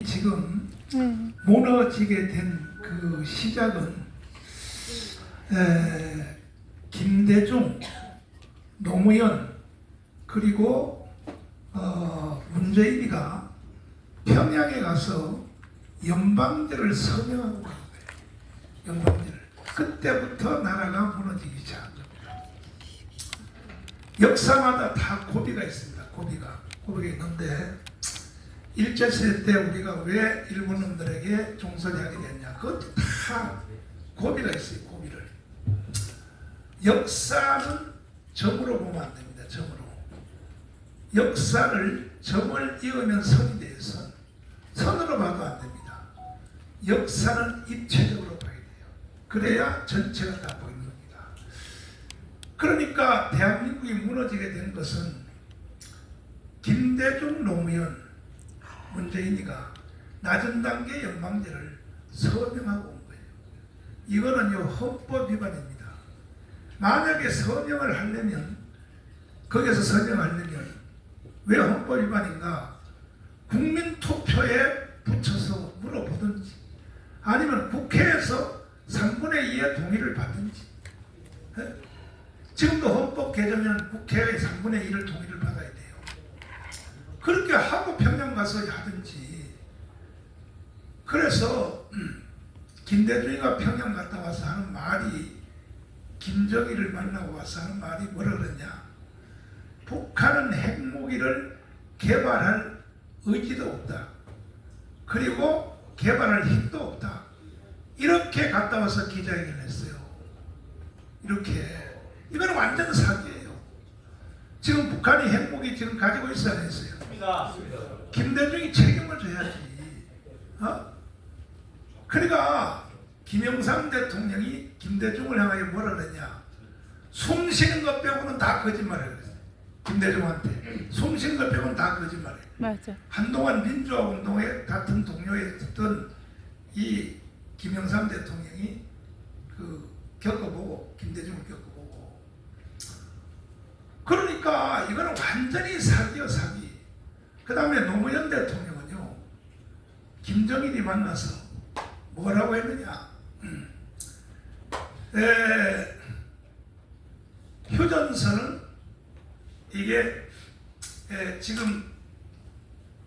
지금 무너지게 된 그 시작은 김대중, 노무현 그리고 문재인이가 평양에 가서 연방제를 서명하고 간 거예요. 연방제를. 그때부터 나라가 무너지기 시작한 겁니다. 역사마다 다 고비가 있습니다. 고비가 있는데 일제시대 때 우리가 왜 일본 놈들에게 종살이 하게 됐냐? 그것도 다 고비가 있어요. 고비를. 역사는 점으로 보면 안 됩니다. 점으로. 역사를 점을 이으면 선이 돼요. 선. 선으로 봐도 안 됩니다. 역사는 입체적으로 봐야 돼요. 그래야 전체가 다 보이는 겁니다. 그러니까 대한민국이 무너지게 된 것은 김대중, 노무현, 문재인이가 낮은 단계 연방제를 서명하고 온 거예요. 이거는요 헌법 위반입니다. 만약에 서명을 하려면 거기서 서명하려면 왜 헌법 위반인가? 국민투표에 붙여서 물어보든지 아니면 국회에서 3분의 2의 동의를 받든지. 지금도 헌법 개정은 국회의 3분의 1을 동의를 받아야 돼요. 그렇게 하고 평양 가서 하든지. 그래서 김대중이가 평양 갔다 와서 하는 말이, 김정일을 만나고 와서 하는 말이 뭐라 그러냐? 북한은 핵무기를 개발할 의지도 없다. 그리고 개발할 힘도 없다. 이렇게 갔다 와서 기자회견을 했어요. 이렇게. 이거는 완전 사기예요. 지금 북한이 핵무기 지금 가지고 있어 안 했어요? 김대중이 책임을 져야지. 그러니까 김영삼 대통령이 김대중을 향하여 뭐라 그랬냐? 숨 쉬는 것 빼고는 다 거짓말을 했어요. 김대중한테 숨 쉬는 것 빼고는 다 거짓말이에요. 맞아. 한동안 민주화 운동에 같은 동료였던 이 김영삼 대통령이 겪어보고, 김대중을 겪어보고. 그러니까 이거는 완전히 사기요, 사기. 그 다음에 노무현 대통령은요, 김정일이 만나서 뭐라고 했느냐? 휴전선은 이게 지금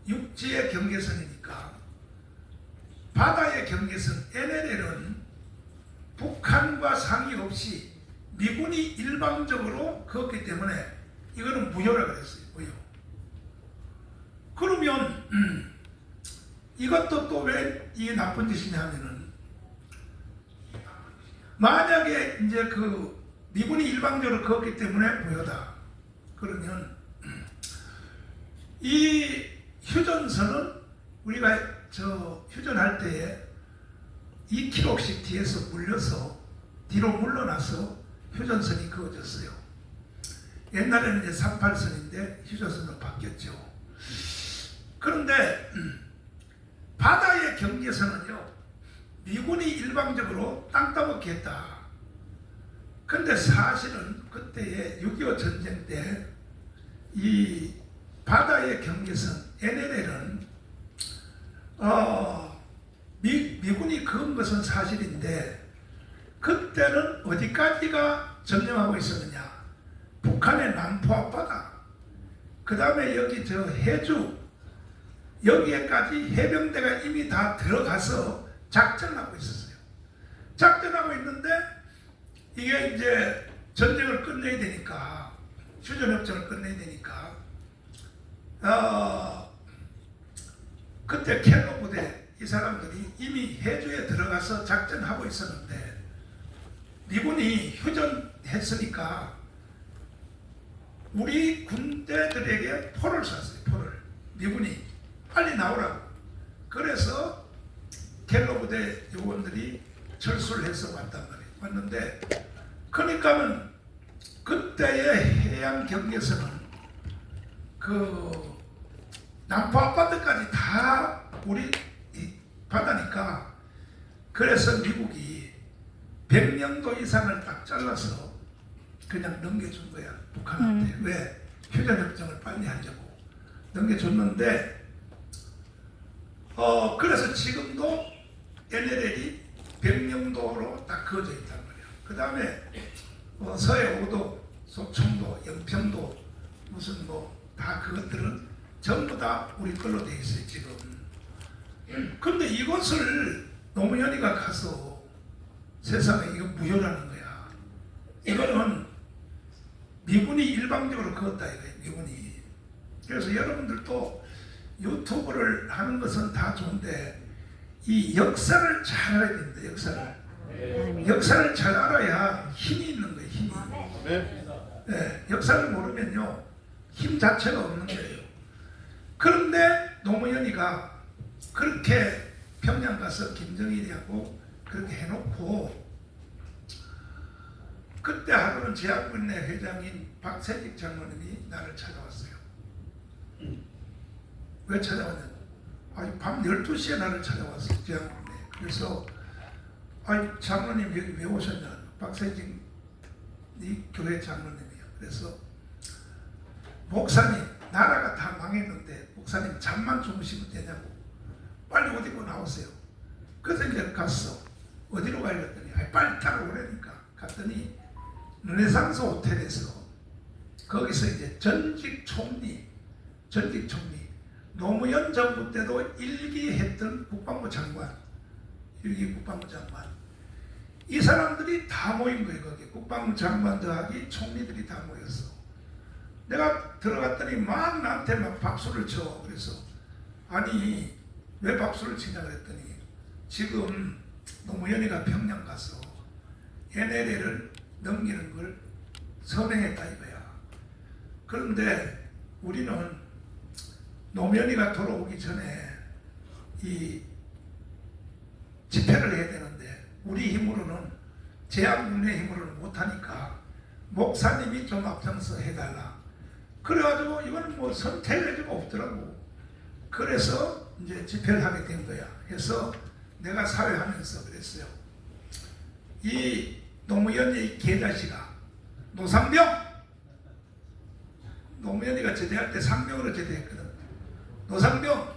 육지의 경계선이니까 바다의 경계선 NLL은 북한과 상의없이 미군이 일방적으로 그었기 때문에 이거는 무효라 그랬어요. 무효. 그러면 이것도 또 왜 이게 나쁜 짓이냐 하면은, 만약에 이제 미군이 일방적으로 그었기 때문에 무효다. 그러면 이 휴전선은 우리가 휴전할 때에 2km씩 뒤에서 물려서 뒤로 물러나서 휴전선이 그어졌어요. 옛날에는 이제 38선인데 휴전선으로 바뀌었죠. 그런데 바다의 경계선은요, 미군이 일방적으로 땅 따먹기 했다. 근데 사실은 그때의 6.25 전쟁 때 이 바다의 경계선 NLL은 미군이 그은 것은 사실인데 그때는 어디까지가 점령하고 있었느냐? 북한의 남포 앞바다, 그 다음에 여기 해주, 여기에까지 해병대가 이미 다 들어가서 작전하고 있었어요. 작전하고 있는데 이게 이제 전쟁을 끝내야 되니까, 휴전협정을 끝내야 되니까 그때 켈로 부대 이 사람들이 이미 해주에 들어가서 작전하고 있었는데 미군이 휴전했으니까 우리 군대들에게 포를 쐈어요. 포를. 미군이 빨리 나오라고. 그래서 켈로 부대 요원들이 철수를 해서 왔단 말이에요. 왔는데 그러니까는 그때의 해양 경계선은 남포 앞바다까지 다 우리 바다니까, 그래서 미국이 100명도 이상을 딱 잘라서 그냥 넘겨준 거야, 북한한테. 왜? 휴전협정을 빨리 하려고 넘겨줬는데 그래서 지금도 NLL이 백령도로 딱 그어져 있단 말이야. 그 다음에 서해 5도, 소청도, 영평도 무슨 뭐 다 그것들은 전부 다 우리 걸로 돼 있어요 지금. 근데 이것을 노무현이가 가서 세상에 이거 무효라는 거야. 이거는 미군이 일방적으로 그었다 이거예요. 미군이. 그래서 여러분들도 유튜브를 하는 것은 다 좋은데 이 역사를 잘 알아야 된다. 역사를 잘 알아야 힘이 있는 거예요. 힘이. 네, 역사를 모르면요 힘 자체가 없는 거예요. 그런데 노무현이가 그렇게 평양 가서 김정일이하고 그렇게 해놓고 그때 하루는 제약군내 회장인 박세직 장로님이 나를 찾아왔어요. 왜 찾아왔냐고. 아니, 밤 12시에 나를 찾아왔어요. 제약군내. 그래서 아니 장로님 여기 왜 오셨냐. 박세직 이 교회 장로님이요. 그래서 목사님 나라가 다 망했는데 목사님 잠만 주무시면 되냐고. 빨리 옷 입고 나오세요. 그래서 이제 갔어. 어디로 가야 했더니 빨리 따라오라니까. 갔더니 르네상스 호텔에서 거기서 이제 전직 총리 노무현 정부 때도 일기했던 국방부 장관 이 사람들이 다 모인 거예요. 거기 국방부 장관 더하기 총리들이 다 모였어. 내가 들어갔더니 막 나한테 막 박수를 쳐. 그래서 아니 왜 박수를 치냐 그랬더니 지금 노무현이가 평양 가서 NLL을 넘기는 걸 선행했다 이거야. 그런데 우리는 노무현이가 돌아오기 전에 이 집회를 해야 되는데 우리 힘으로는 제약군의 힘으로는 못하니까 목사님이 좀 앞장서 해달라. 그래가지고 이거는 뭐 선택의 여지가 없더라고. 그래서 이제 집회를 하게 된 거야. 해서 내가 사회하면서 그랬어요. 이 노무현의 계자씨가 노상병 노무현이가 제대할 때 상병으로 제대했거든. 노상병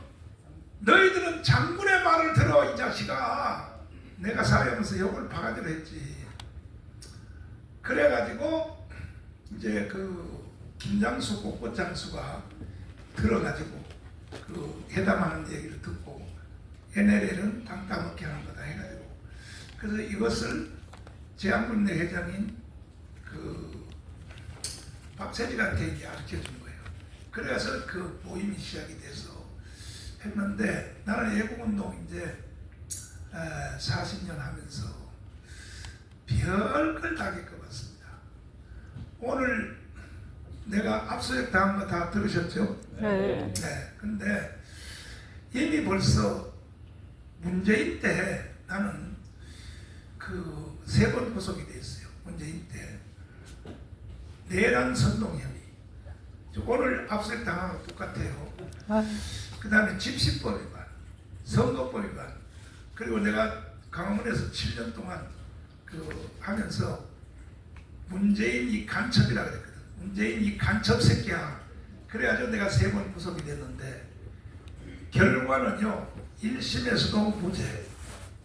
너희들은 장군의 말을 들어 이 자식아. 내가 사회하면서 욕을 바가지로 했지. 그래가지고 이제 그 김장수 꽃장수가 들어가지고 그 회담하는 얘기를 듣고 NLL은 땅 따먹게 하는 거다 해가지고 그래서 이것을 제안군내 회장인 그 박세직한테 이제 가르쳐준 거예요. 그래서 그 모임이 시작이 돼서 했는데 나는 애국운동 이제 40년 하면서 별걸 다 겪어봤습니다. 오늘 내가 압수수색 당한 거 다 들으셨죠? 네. 근데 이미 벌써 문재인 때 나는 그 3번 구속이 됐어요. 문재인 때 내란 선동 혐의. 오늘 압수수색 당한 거 똑같아요. 그 다음에 집시법 위반, 선거법 위반. 그리고 내가 강화문에서 7년 동안 그 하면서 문재인이 간첩이라 그랬거든. 문재인이 간첩 새끼야. 그래가지고 내가 3번 구속이 됐는데 결과는요 1심에서도 무죄,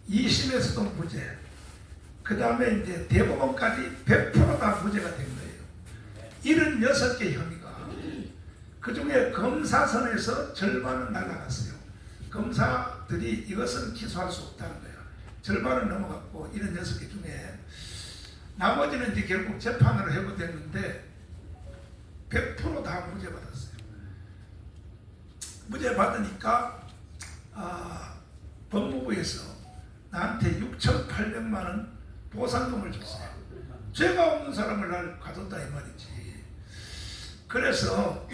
2심에서도 무죄, 그 다음에 이제 대법원까지 100% 다 무죄가 된 거예요. 76개 혐의가. 그 중에 검사선에서 절반은 날아갔어요. 검사들이 이것은 기소할 수 없다는 거야. 절반은 넘어갔고 76개 중에 나머지는 이제 결국 재판으로 회부됐는데 100% 다 무죄 받았어요. 무죄 받으니까 법무부에서 나한테 6,800만 원 보상금을 줬어요. 죄가 없는 사람을 날 가뒀다 이 말이지. 그래서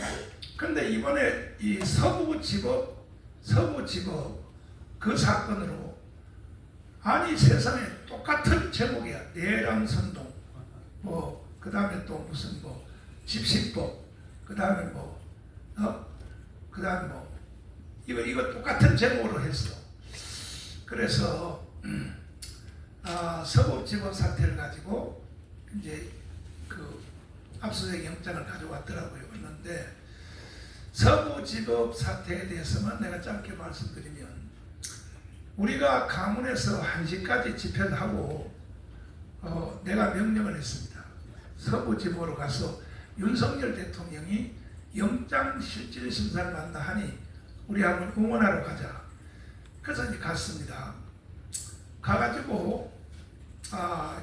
근데 이번에 이 서부지법 그 사건으로 아니 세상에 똑같은 제목이야. 내란선동 뭐 그 다음에 또 무슨 뭐 집시법 그 다음에 뭐 그 다음에 뭐 이거 똑같은 제목으로 했어. 그래서 서부지법 사태를 가지고 이제 그 압수수색 영장을 가져왔더라고요. 그런데 서부지법 사태에 대해서만 내가 짧게 말씀드리면 우리가 강원에서 1시까지 집회를 하고 내가 명령을 했습니다. 서부지법으로 가서 윤석열 대통령이 영장실질심사를 한다 하니 우리 한번 응원하러 가자. 그래서 이제 갔습니다. 가가지고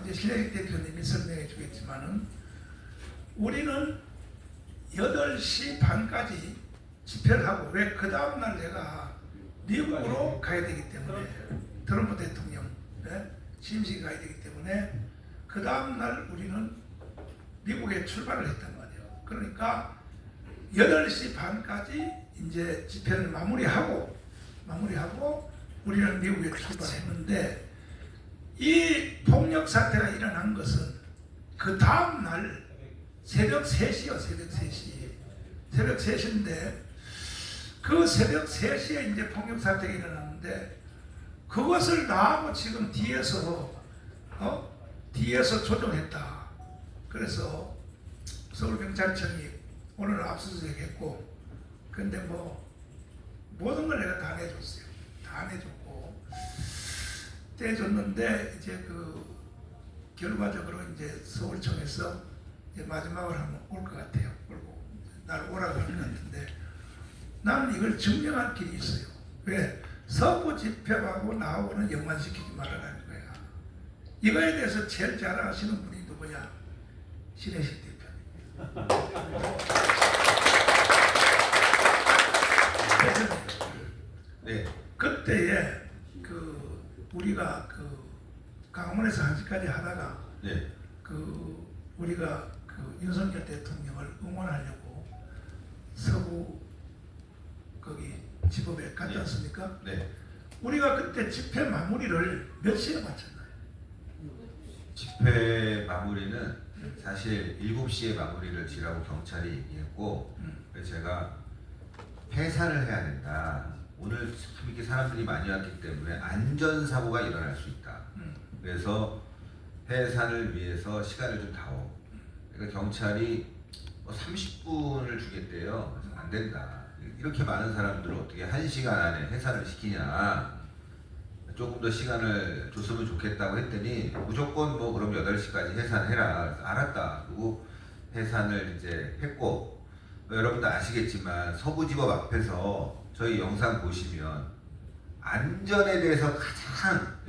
이제 신혜식 대표님이 설명해 주겠지만은 우리는 8시 반까지 집회를 하고, 왜 그 다음날 내가 미국으로 가야 되기 때문에, 트럼프 대통령 취임식에 가야 되기 때문에 그 다음날 우리는 미국에 출발을 했단 말이에요. 그러니까 8시 반까지 이제 집회를 마무리하고 우리는 미국에 출발했는데, 이 폭력 사태가 일어난 것은 그 다음날 새벽 3시요. 새벽 3시인데 그 새벽 3시에 이제 폭력 사태가 일어났는데, 그것을 나하고 지금 뒤에서 조종했다. 그래서 서울경찰청이 오늘 압수수색했고, 근데 뭐 모든 걸 내가 다 내줬어요. 다 내줬고 떼줬는데, 이제 그 결과적으로 이제 서울청에서 이제 마지막으로 한번 올 것 같아요. 그리고 날 오라고 하는 것 같은데, 나는 이걸 증명할 길이 있어요. 왜? 서부 집회하고 나하고는 연관시키지 말아라는 거야. 이거에 대해서 제일 잘 아시는 분이 누구냐? 신혜식 대표님. 네. 그때에 우리가 강원에서 1시까지 하다가 네. 우리가 윤석열 대통령을 응원하려고 서부 거기 지법에 갔지 않습니까? 네. 우리가 그때 집회 마무리를 몇 시에 마쳤나요? 집회 마무리는 사실 7시에 마무리를 지라고 경찰이 얘기했고, 그래서 제가 폐산을 해야 된다. 오늘 참 이렇게 사람들이 많이 왔기 때문에 안전사고가 일어날 수 있다. 그래서 폐산을 위해서 시간을 좀 다오. 그러니까 경찰이 30분을 주겠대요. 그래서 안 된다. 이렇게 많은 사람들을 어떻게 1시간 안에 해산을 시키냐. 조금 더 시간을 줬으면 좋겠다고 했더니 무조건 뭐 그럼 8시까지 해산해라. 그래서 알았다. 그리고 해산을 이제 했고, 여러분도 아시겠지만 서부지법 앞에서 저희 영상 보시면 안전에 대해서 가장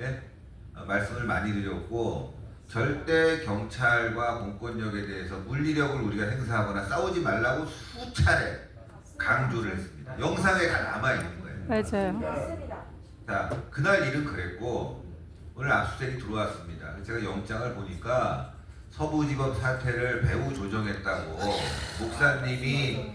말씀을 많이 드렸고, 절대 경찰과 공권력에 대해서 물리력을 우리가 행사하거나 싸우지 말라고 수차례 강조를 했습니다. 영상에 다 남아있는 거예요. 맞아요. 자, 그날 일은 그랬고, 오늘 압수수색이 들어왔습니다. 제가 영장을 보니까 서부지법 사태를 배후 조정했다고 목사님이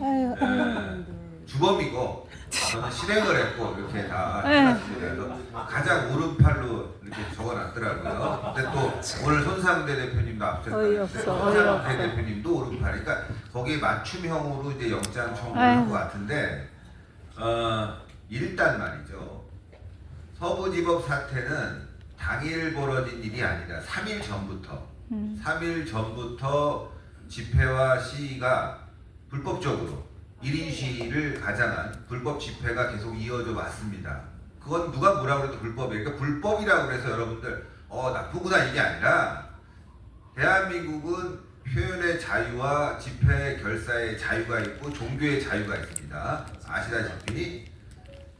주범이고 저는 실행을 했고 이렇게 다 해놨습니다. 그래서 가장 오른팔로 이렇게 적어놨더라고요. 근데 또 오늘 손상대 대표님도 압수했다는데 손상대 대표님도 오른팔. 그러니까 거기에 맞춤형으로 이제 영장 청구를 한 것 같은데, 일단 말이죠. 서부지법 사태는 당일 벌어진 일이 아니라 3일 전부터 집회와 시위가 불법적으로 1인 시위를 가장한 불법 집회가 계속 이어져 왔습니다. 그건 누가 뭐라고 해도 불법이에요. 그러니까 불법이라고 해서 여러분들 나쁘구나 이게 아니라, 대한민국은 표현의 자유와 집회 결사의 자유가 있고 종교의 자유가 있습니다. 아시다시피.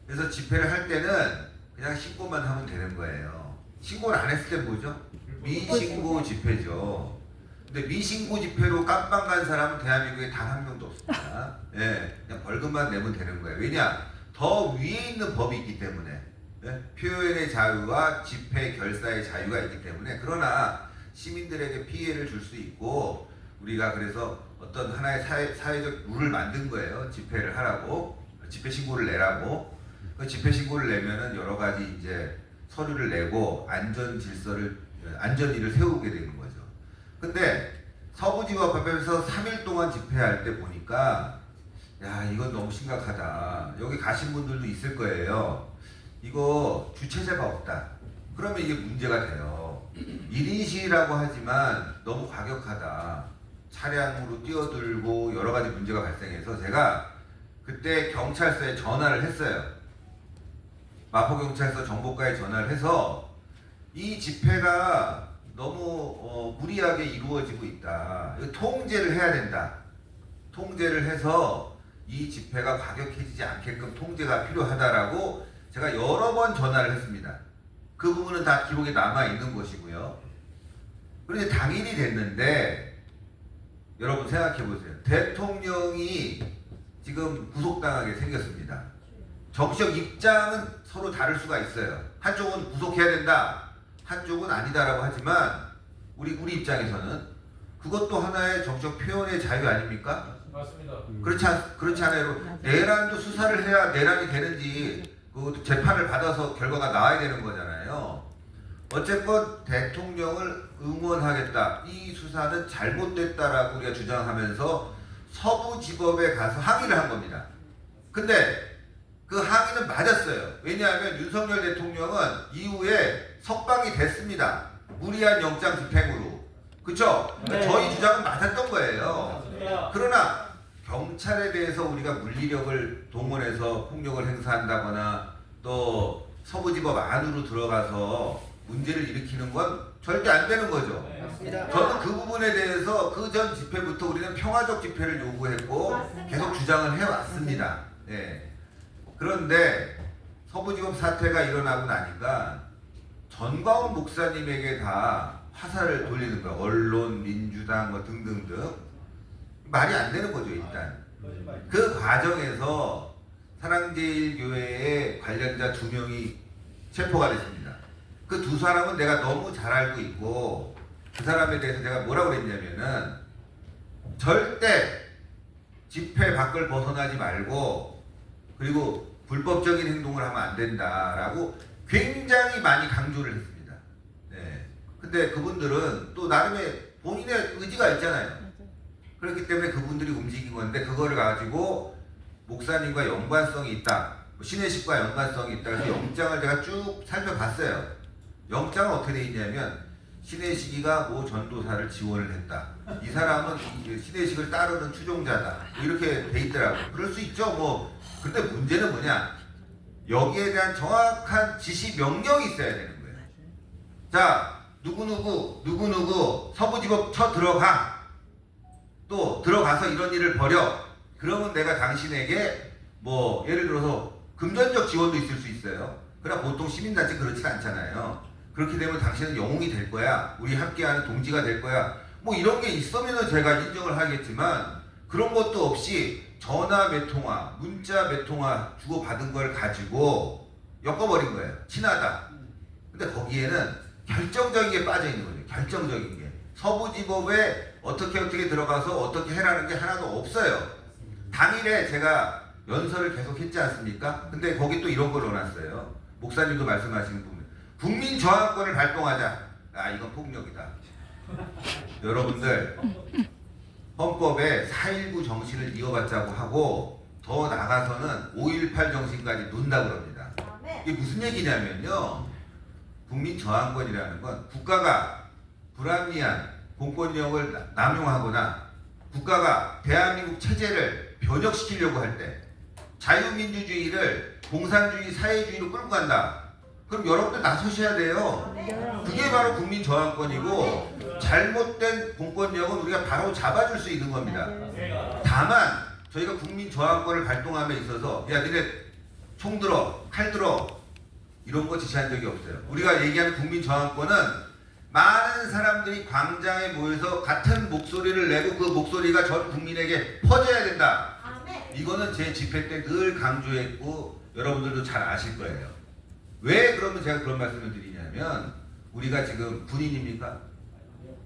그래서 집회를 할 때는 그냥 신고만 하면 되는 거예요. 신고를 안 했을 때 뭐죠? 미신고 집회죠. 근데 미신고 집회로 깜빵 간 사람은 대한민국에 단 한 명도 없습니다. 예, 그냥 벌금만 내면 되는 거예요. 왜냐? 더 위에 있는 법이 있기 때문에. 예? 표현의 자유와 집회 결사의 자유가 있기 때문에. 그러나 시민들에게 피해를 줄 수 있고, 우리가 그래서 어떤 하나의 사회적 룰을 만든 거예요. 집회를 하라고, 집회 신고를 내라고. 그 집회 신고를 내면은 여러 가지 이제 서류를 내고 안전위를 세우게 되는 거죠. 근데 서부지법 앞에서 3일 동안 집회할 때 보니까, 야, 이건 너무 심각하다. 여기 가신 분들도 있을 거예요. 이거 주체자가 없다. 그러면 이게 문제가 돼요. 1인 시위라고 하지만 너무 과격하다. 차량으로 뛰어들고 여러 가지 문제가 발생해서 제가 그때 경찰서에 전화를 했어요. 마포경찰서 정보과에 전화를 해서 이 집회가 너무 무리하게 이루어지고 있다. 이거 통제를 해야 된다. 통제를 해서 이 집회가 과격해지지 않게끔 통제가 필요하다라고 제가 여러 번 전화를 했습니다. 그 부분은 다 기록에 남아 있는 것이고요. 그런데 당일이 됐는데 여러분 생각해 보세요. 대통령이 지금 구속당하게 생겼습니다. 정치적 입장은 서로 다를 수가 있어요. 한쪽은 구속해야 된다, 한쪽은 아니다라고 하지만 우리 입장에서는 그것도 하나의 정치적 표현의 자유 아닙니까? 맞습니다. 그렇지 않아요. 내란도 수사를 해야 내란이 되는지 그 재판을 받아서 결과가 나와야 되는 거잖아요. 어쨌건 대통령을 응원하겠다. 이 수사는 잘못됐다라고 우리가 주장하면서 서부지법에 가서 항의를 한 겁니다. 근데 그 항의는 맞았어요. 왜냐하면 윤석열 대통령은 이후에 석방이 됐습니다. 무리한 영장 집행으로. 그쵸? 네. 저희 주장은 맞았던 거예요. 맞습니다. 그러나 경찰에 대해서 우리가 물리력을 동원해서 폭력을 행사한다거나 또 서부지법 안으로 들어가서 문제를 일으키는 건 절대 안 되는 거죠. 네. 맞습니다. 저는 그 부분에 대해서 그 전 집회부터 우리는 평화적 집회를 요구했고 계속 주장을 해왔습니다. 예. 그런데 서부지법 사태가 일어나고 나니까 전광훈 목사님에게 다 화살을 돌리는 거예요. 언론, 민주당 뭐 등등등. 말이 안 되는 거죠, 일단. 거짓말. 그 과정에서 사랑제일교회의 관련자 2명이 체포가 됐습니다. 그 두 사람은 내가 너무 잘 알고 있고 그 사람에 대해서 제가 뭐라고 그랬냐면은 절대 집회 밖을 벗어나지 말고 그리고 불법적인 행동을 하면 안 된다라고 굉장히 많이 강조를 했습니다. 네. 근데 그분들은 또 나름의 본인의 의지가 있잖아요. 그렇기 때문에 그분들이 움직인 건데 그거를 가지고 목사님과 연관성이 있다, 신혜식과 연관성이 있다. 그래서 영장을 제가 쭉 살펴봤어요. 영장은 어떻게 돼 있냐면 신혜식이가 모 전도사를 지원을 했다. 이 사람은 신혜식을 따르는 추종자다. 뭐 이렇게 돼 있더라고요. 그럴 수 있죠. 뭐 근데 문제는 뭐냐? 여기에 대한 정확한 지시 명령이 있어야 되는 거예요. 자, 누구누구 서부지법 쳐 들어가. 또 들어가서 이런 일을 벌여. 그러면 내가 당신에게 뭐 예를 들어서 금전적 지원도 있을 수 있어요. 그러나 보통 시민단체 그렇지 않잖아요. 그렇게 되면 당신은 영웅이 될 거야. 우리 함께하는 동지가 될 거야. 뭐 이런 게 있으면 제가 인정을 하겠지만 그런 것도 없이 전화 몇 통화, 문자 몇 통화 주고받은 걸 가지고 엮어버린 거예요. 친하다. 근데 거기에는 결정적인 게 빠져 있는 거죠. 결정적인 게. 서부지법에 어떻게 들어가서 어떻게 해라는 게 하나도 없어요. 당일에 제가 연설을 계속 했지 않습니까? 근데 거기 또 이런 걸 넣어놨어요. 목사님도 말씀하시는 부분. 국민 저항권을 발동하자. 아, 이건 폭력이다. 여러분들, 헌법에 4.19 정신을 이어받자고 하고 더 나가서는 5.18 정신까지 논다 그럽니다. 이게 무슨 얘기냐면요. 국민 저항권이라는 건 국가가 불합리한 공권력을 남용하거나 국가가 대한민국 체제를 변혁시키려고 할 때 자유민주주의를 공산주의 사회주의로 끌고 간다. 그럼 여러분들 나서셔야 돼요. 그게 바로 국민 저항권이고 잘못된 공권력은 우리가 바로 잡아줄 수 있는 겁니다. 다만 저희가 국민 저항권을 발동함에 있어서 야 니네 총 들어, 칼 들어 이런 거 지시한 적이 없어요. 우리가 얘기하는 국민 저항권은 많은 사람들이 광장에 모여서 같은 목소리를 내고 그 목소리가 전 국민에게 퍼져야 된다. 이거는 제 집회 때 늘 강조했고 여러분들도 잘 아실 거예요. 왜 그러면 제가 그런 말씀을 드리냐면 우리가 지금 군인입니까?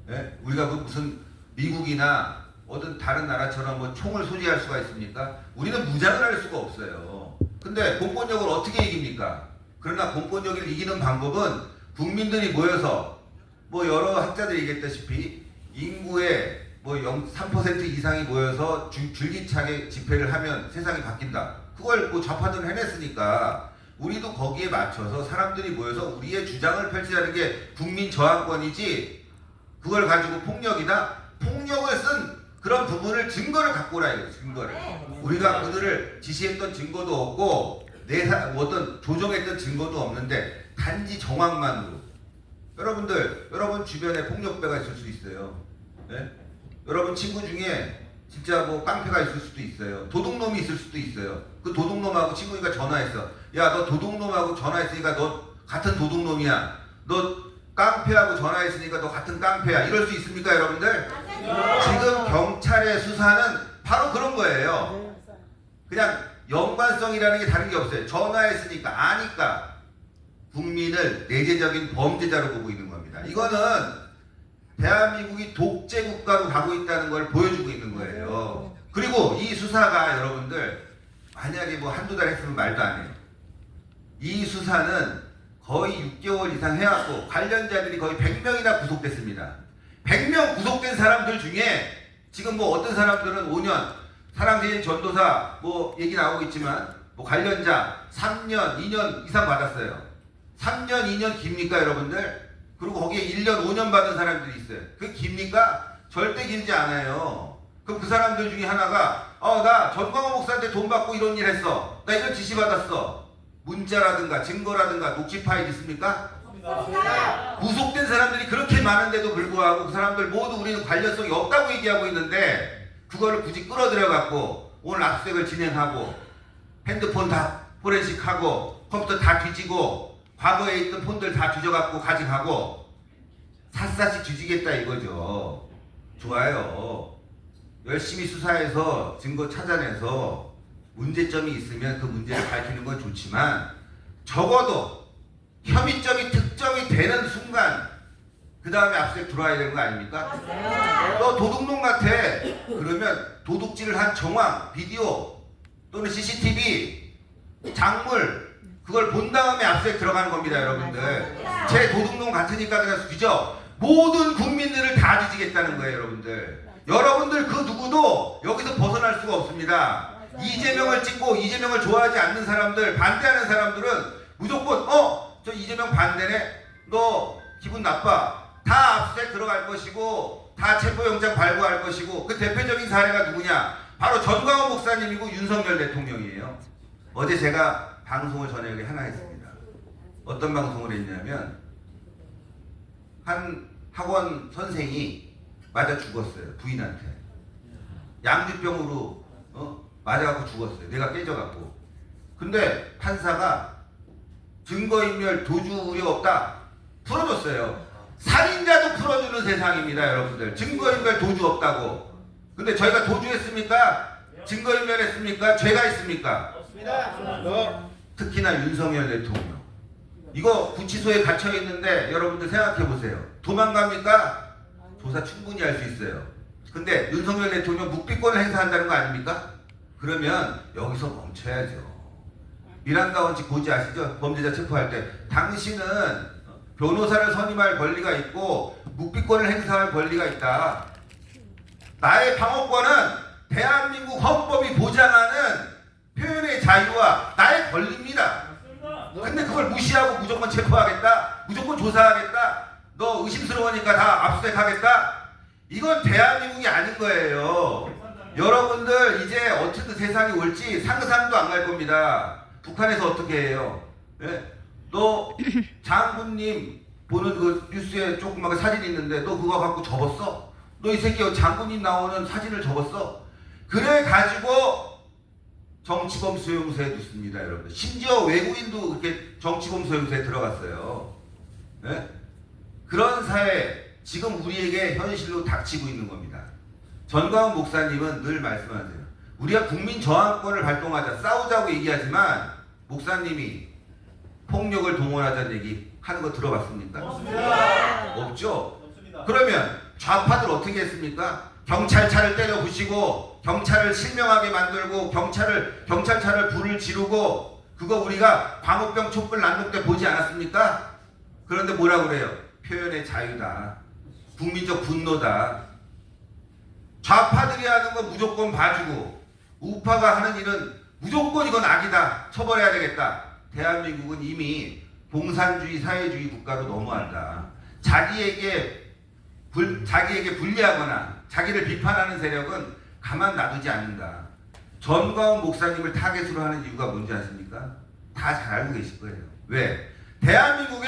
네? 우리가 무슨 미국이나 어떤 다른 나라처럼 뭐 총을 소지할 수가 있습니까? 우리는 무장을 할 수가 없어요. 근데 공권력을 어떻게 이깁니까? 그러나 공권력을 이기는 방법은 국민들이 모여서 뭐 여러 학자들이 얘기했다시피 인구의 뭐 3% 이상이 모여서 줄기차게 집회를 하면 세상이 바뀐다. 그걸 뭐 좌파들은 해냈으니까 우리도 거기에 맞춰서 사람들이 모여서 우리의 주장을 펼치자는 게 국민 저항권이지 그걸 가지고 폭력이다? 폭력을 쓴 그런 부분을 증거를 갖고 오라 이거예요. 증거를. 우리가 그들을 지시했던 증거도 없고 어떤 조정했던 증거도 없는데 단지 정황만으로 여러분 주변에 폭력배가 있을 수 있어요. 네? 여러분 친구 중에 진짜 뭐 깡패가 있을 수도 있어요. 도둑놈이 있을 수도 있어요. 그 도둑놈하고 친구가 전화했어. 야, 너 도둑놈하고 전화했으니까 너 같은 도둑놈이야. 너 깡패하고 전화했으니까 너 같은 깡패야. 이럴 수 있습니까, 여러분들? 지금 경찰의 수사는 바로 그런 거예요. 그냥 연관성이라는 게 다른 게 없어요. 전화했으니까 아니까 국민을 내재적인 범죄자로 보고 있는 겁니다. 이거는 대한민국이 독재 국가로 가고 있다는 걸 보여주고 있는 거예요. 그리고 이 수사가 여러분들 만약에 뭐 한두 달 했으면 말도 안 해요. 이 수사는 거의 6개월 이상 해왔고 관련자들이 거의 100명이나 구속됐습니다. 100명 구속된 사람들 중에 지금 뭐 어떤 사람들은 5년 사랑제일 전도사 뭐 얘기 나오고 있지만 뭐 관련자 3년, 2년 이상 받았어요. 3년, 2년 깁니까 여러분들? 그리고 거기에 1년, 5년 받은 사람들이 있어요. 그 깁니까? 절대 길지 않아요. 그럼 그 사람들 중에 하나가 나 전광호 목사한테 돈 받고 이런 일 했어. 나 이런 지시 받았어. 문자라든가 증거라든가 녹취 파일 있습니까? 구속된 사람들이 그렇게 많은데도 불구하고 그 사람들 모두 우리는 관련성이 없다고 얘기하고 있는데 그거를 굳이 끌어들여 갖고 오늘 압수수색을 진행하고 핸드폰 다 포렌식하고 컴퓨터 다 뒤지고 과거에 있던 폰들 다 뒤져갖고 가져가고 샅샅이 뒤지겠다 이거죠. 좋아요. 열심히 수사해서 증거 찾아내서 문제점이 있으면 그 문제를 밝히는 건 좋지만 적어도 혐의점이 특정이 되는 순간 그 다음에 압수수색 들어와야 되는 거 아닙니까? 너 도둑놈 같아. 그러면 도둑질을 한 정황, 비디오 또는 CCTV, 작물 그걸 본 다음에 압수수색 들어가는 겁니다, 여러분들. 제 도둑놈 같으니까 그냥 뒤져. 모든 국민들을 다 뒤지겠다는 거예요, 여러분들. 여러분들 그 누구도 여기서 벗어날 수가 없습니다. 이재명을 찍고 이재명을 좋아하지 않는 사람들, 반대하는 사람들은 무조건 저 이재명 반대네? 너 기분 나빠. 다 압수수색 들어갈 것이고 다 체포영장 발부할 것이고 그 대표적인 사례가 누구냐? 바로 전광훈 목사님이고 윤석열 대통령이에요. 어제 제가 방송을 저녁에 하나 했습니다. 어떤 방송을 했냐면 한 학원 선생이 맞아 죽었어요. 부인한테. 양주병으로 맞아갖고 죽었어요. 뇌가 깨져갖고. 근데 판사가 증거인멸 도주 우려 없다. 풀어줬어요. 살인자도 풀어주는 세상입니다, 여러분들. 증거인멸 도주 없다고. 근데 저희가 도주했습니까? 증거인멸했습니까? 죄가 있습니까? 없습니다. 특히나 윤석열 대통령. 이거 구치소에 갇혀 있는데 여러분들 생각해 보세요. 도망갑니까? 조사 충분히 할 수 있어요. 근데 윤석열 대통령 묵비권을 행사한다는 거 아닙니까? 그러면 여기서 멈춰야죠. 미란다 원칙 고지 아시죠? 범죄자 체포할 때 당신은 변호사를 선임할 권리가 있고 묵비권을 행사할 권리가 있다. 나의 방어권은 대한민국 헌법이 보장하는 표현의 자유와 나의 권리입니다. 근데 그걸 무시하고 무조건 체포하겠다, 무조건 조사하겠다, 너 의심스러우니까 다 압수수색하겠다. 이건 대한민국이 아닌 거예요. 여러분들 이제 어떻게 세상이 올지 상상도 안 갈 겁니다. 북한에서 어떻게 해요? 네? 너 장군님 보는 그 뉴스에 조그맣게 사진 있는데 너 그거 갖고 접었어? 너 이 새끼 장군님 나오는 사진을 접었어? 그래 가지고 정치범 수용소에 뒀습니다, 여러분들. 심지어 외국인도 그렇게 정치범 수용소에 들어갔어요. 네? 그런 사회 지금 우리에게 현실로 닥치고 있는 겁니다. 전광훈 목사님은 늘 말씀하세요. 우리가 국민 저항권을 발동하자, 싸우자고 얘기하지만 목사님이 폭력을 동원하자는 얘기 하는 거 들어봤습니까? 없습니다. 없죠? 없습니다. 그러면 좌파들 어떻게 했습니까? 경찰차를 때려 부시고 경찰을 실명하게 만들고 경찰차를 불을 지르고 그거 우리가 광우병 촛불 난동 때 보지 않았습니까? 그런데 뭐라 그래요? 표현의 자유다. 국민적 분노다. 좌파들이 하는 건 무조건 봐주고 우파가 하는 일은 무조건 이건 악이다. 처벌해야 되겠다. 대한민국은 이미 공산주의 사회주의 국가로 넘어간다. 자기에게 불리하거나 자기를 비판하는 세력은 가만 놔두지 않는다. 전광훈 목사님을 타겟으로 하는 이유가 뭔지 아십니까? 다 잘 알고 계실 거예요. 왜? 대한민국에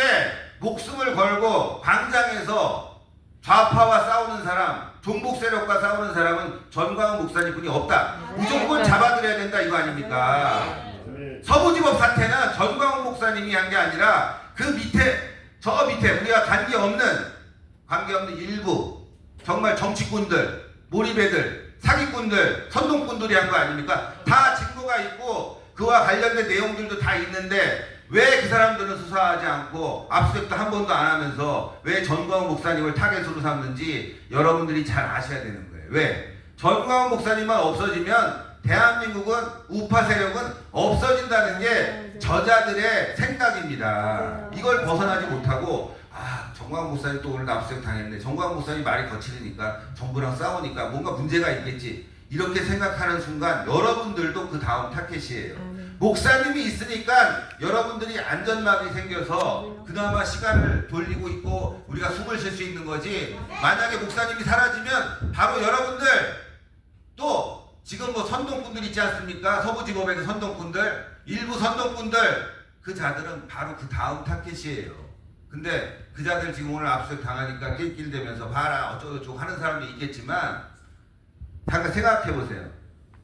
목숨을 걸고 광장에서 좌파와 싸우는 사람, 종북 세력과 싸우는 사람은 전광훈 목사님뿐이 없다. 무조건 잡아들여야 된다 이거 아닙니까? 서부지법 사태는 전광훈 목사님이 한 게 아니라 그 밑에 저 밑에 우리가 관계없는 일부 정말 정치꾼들, 몰입애들, 사기꾼들, 선동꾼들이 한 거 아닙니까? 다 증거가 있고 그와 관련된 내용들도 다 있는데 왜 그 사람들은 수사하지 않고 압수수색도 한 번도 안 하면서 왜 전광훈 목사님을 타겟으로 삼는지 여러분들이 잘 아셔야 되는 거예요. 왜? 전광훈 목사님만 없어지면 대한민국은 우파 세력은 없어진다는 게 저자들의 생각입니다. 이걸 벗어나지 못하고 전광훈 목사님 또 오늘 압수수색 당했네. 전광훈 목사님 말이 거칠으니까 정부랑 싸우니까 뭔가 문제가 있겠지. 이렇게 생각하는 순간 여러분들도 그 다음 타겟이에요. 목사님이 있으니까 여러분들이 안전망이 생겨서 그나마 시간을 돌리고 있고 우리가 숨을 쉴 수 있는 거지. 만약에 목사님이 사라지면 바로 여러분들 또 지금 뭐 선동꾼들 있지 않습니까? 서부지법에서 선동꾼들, 일부 선동꾼들 그 자들은 바로 그 다음 타겟이에요. 근데 그 자들 지금 오늘 압수수색 당하니까 낄낄대면서 봐라 어쩌고저쩌고 하는 사람도 있겠지만 잠깐 생각해 보세요.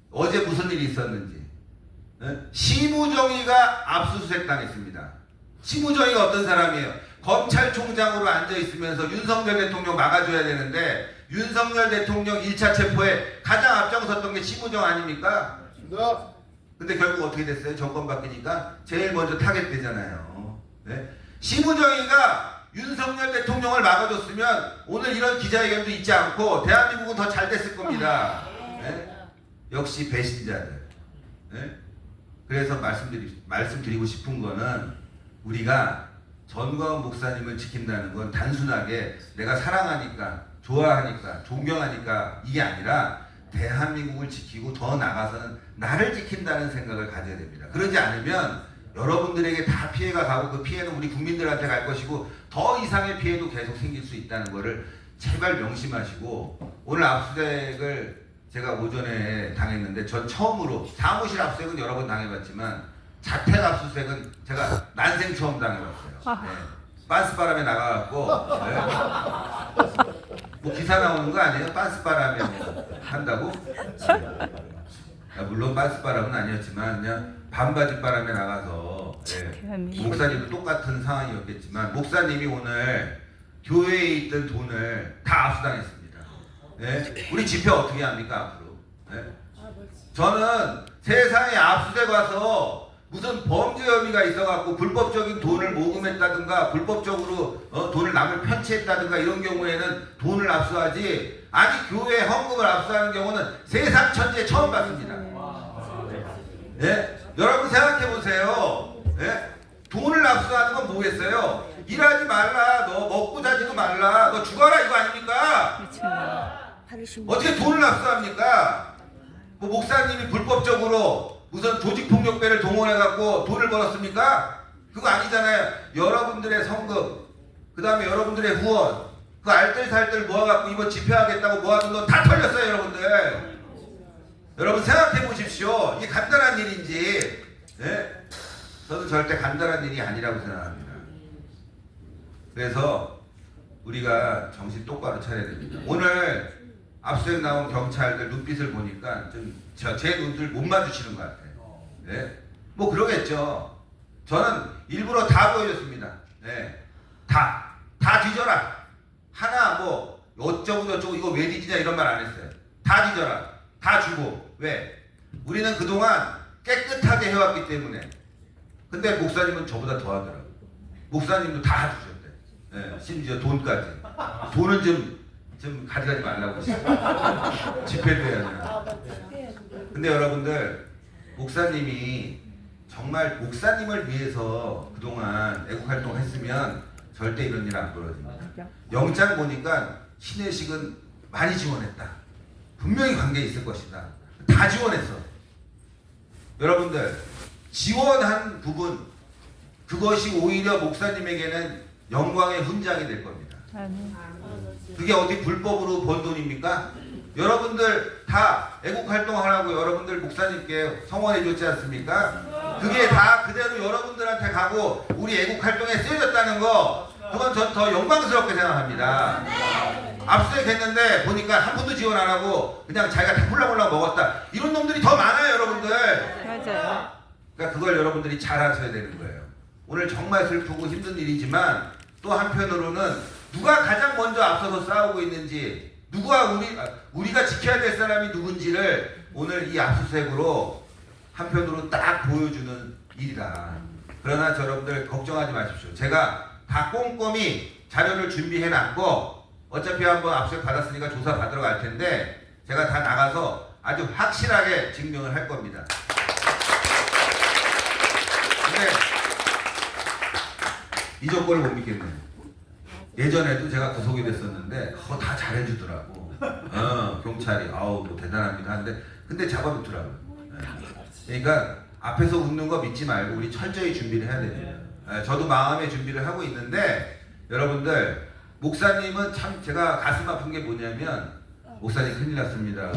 어제 무슨 일이 있었는지. 심우정의가 압수수색 당했습니다. 심우정의가 어떤 사람이에요? 검찰총장으로 앉아있으면서 윤석열 대통령 막아줘야 되는데 윤석열 대통령 1차 체포에 가장 앞장섰던 게 심우정 아닙니까? 근데 결국 어떻게 됐어요? 정권 바뀌니까 제일 먼저 타겟되잖아요. 네? 심우정의가 윤석열 대통령을 막아줬으면 오늘 이런 기자회견도 있지 않고 대한민국은 더 잘 됐을 겁니다. 네? 역시 배신자들. 네? 그래서 말씀드리고 싶은 거는 우리가 전광훈 목사님을 지킨다는 건 단순하게 내가 사랑하니까 좋아하니까 존경하니까 이게 아니라 대한민국을 지키고 더 나아가서는 나를 지킨다는 생각을 가져야 됩니다. 그러지 않으면 여러분들에게 다 피해가 가고 그 피해는 우리 국민들한테 갈 것이고 더 이상의 피해도 계속 생길 수 있다는 것을 제발 명심하시고 오늘 압수수색을 제가 오전에 당했는데 전 처음으로 사무실 압수수색은 여러 번 당해봤지만 자택 압수수색은 제가 난생 처음 당해봤어요. 네. 빤스바람에 나가갖고 뭐 기사 나오는 거 아니에요? 빤스바람에 한다고? 물론 빤스바람은 아니었지만 그냥 반바지 바람에 나가서 목사님도 똑같은 상황이었겠지만 목사님이 오늘 교회에 있던 돈을 다 압수당했습니다. 네? 우리 집회 어떻게 합니까 앞으로? 네? 저는 세상에 압수수색 와서 무슨 범죄 혐의가 있어갖고 불법적인 돈을 모금했다든가 불법적으로 돈을 남을 편취했다든가 이런 경우에는 돈을 압수하지 아니 교회 헌금을 압수하는 경우는 세상 천지에 처음 봤습니다. 네? 여러분 생각해보세요. 네? 돈을 압수하는 건 뭐겠어요? 일하지 말라, 너 먹고 자지도 말라, 너 죽어라 이거 아닙니까? 어떻게 돈을 압수합니까? 뭐 목사님이 불법적으로 무슨 조직폭력배를 동원해갖고 돈을 벌었습니까? 그거 아니잖아요. 여러분들의 성금, 그 다음에 여러분들의 후원, 그 알뜰살뜰 모아갖고 이번 집회하겠다고 모아둔 돈 다 털렸어요, 여러분들. 여러분 생각해 보십시오. 이게 간단한 일인지. 네? 저는 절대 간단한 일이 아니라고 생각합니다. 그래서 우리가 정신 똑바로 차려야 됩니다. 오늘 압수수색 나온 경찰들 눈빛을 보니까 좀 제 눈들 못 마주치는 것 같아요. 네? 뭐 그러겠죠. 저는 일부러 다 보여줬습니다. 네. 다 뒤져라. 하나 뭐 어쩌고 이거 왜 뒤지냐 이런 말 안 했어요. 다 뒤져라. 다 주고. 왜? 우리는 그동안 깨끗하게 해왔기 때문에. 근데 목사님은 저보다 더 하더라고요. 목사님도 다 주셨대. 네. 심지어 돈까지. 돈은 좀 가져가지 말라고 했어요. 집회도 해야 되나. 근데 여러분들 목사님이 정말 목사님을 위해서 그동안 애국활동 했으면 절대 이런 일 안 벌어집니다. 영장 보니까 신혜식은 많이 지원했다. 분명히 관계 있을 것이다. 다 지원했어. 여러분들 지원한 부분 그것이 오히려 목사님에게는 영광의 훈장이 될 겁니다. 그게 어디 불법으로 번 돈입니까? 여러분들 다 애국 활동하라고 여러분들 목사님께 성원해 줬지 않습니까? 그게 다 그대로 여러분들한테 가고 우리 애국 활동에 쓰여졌다는 거, 그건 전 더 영광스럽게 생각합니다. 압수수색했는데 보니까 한 푼도 지원 안 하고 그냥 자기가 다 훌라훌라 먹었다, 이런 놈들이 더 많아요, 여러분들. 맞아요. 그러니까 그걸 여러분들이 잘 하셔야 되는 거예요. 오늘 정말 슬프고 힘든 일이지만 또 한편으로는 누가 가장 먼저 앞서서 싸우고 있는지, 누가 우리가 지켜야 될 사람이 누군지를 오늘 이 압수수색으로 한편으로 딱 보여주는 일이다. 그러나 여러분들 걱정하지 마십시오. 제가 다 꼼꼼히 자료를 준비해 놨고, 어차피 한번 압수수색 받았으니까 조사 받으러 갈 텐데 제가 다 나가서 아주 확실하게 증명을 할 겁니다. 근데 이 조건을 못 믿겠네요. 예전에도 제가 구속이 됐었는데 그거 다 잘해주더라고. 경찰이 아우 뭐 대단합니다 하는데 근데 잡아놓더라고요. 그러니까 앞에서 웃는 거 믿지 말고 우리 철저히 준비를 해야 됩니다. 저도 마음의 준비를 하고 있는데, 여러분들 목사님은 참 제가 가슴 아픈 게 뭐냐면, 목사님 큰일 났습니다.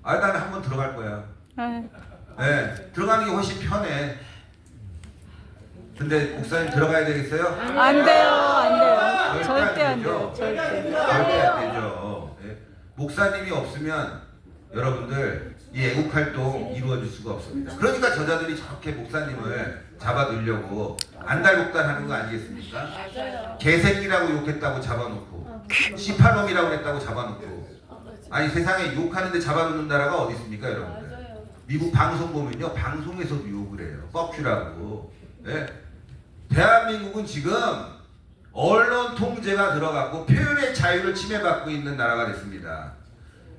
아, 나는 한번 들어갈 거야. 네, 들어가는 게 훨씬 편해. 근데 목사님 들어가야 되겠어요? 안 돼요, 안 돼요. 절대 안 되죠. 돼요, 절대. 절대 안 되죠. 예. 목사님이 없으면 여러분들 이 애국 활동 이루어질 수가 없습니다. 그러니까 저자들이 저렇게 목사님을 잡아넣으려고 안달복달하는 거 아니겠습니까? 개새끼라고 욕했다고 잡아놓고, 씨팔놈이라고 했다고 잡아놓고, 아니 세상에 욕하는데 잡아놓는 나라가 어디 있습니까, 여러분들? 미국 방송 보면요, 방송에서도 욕을 해요. 뻑큐라고. 예? 대한민국은 지금 언론 통제가 들어갔고 표현의 자유를 침해받고 있는 나라가 됐습니다.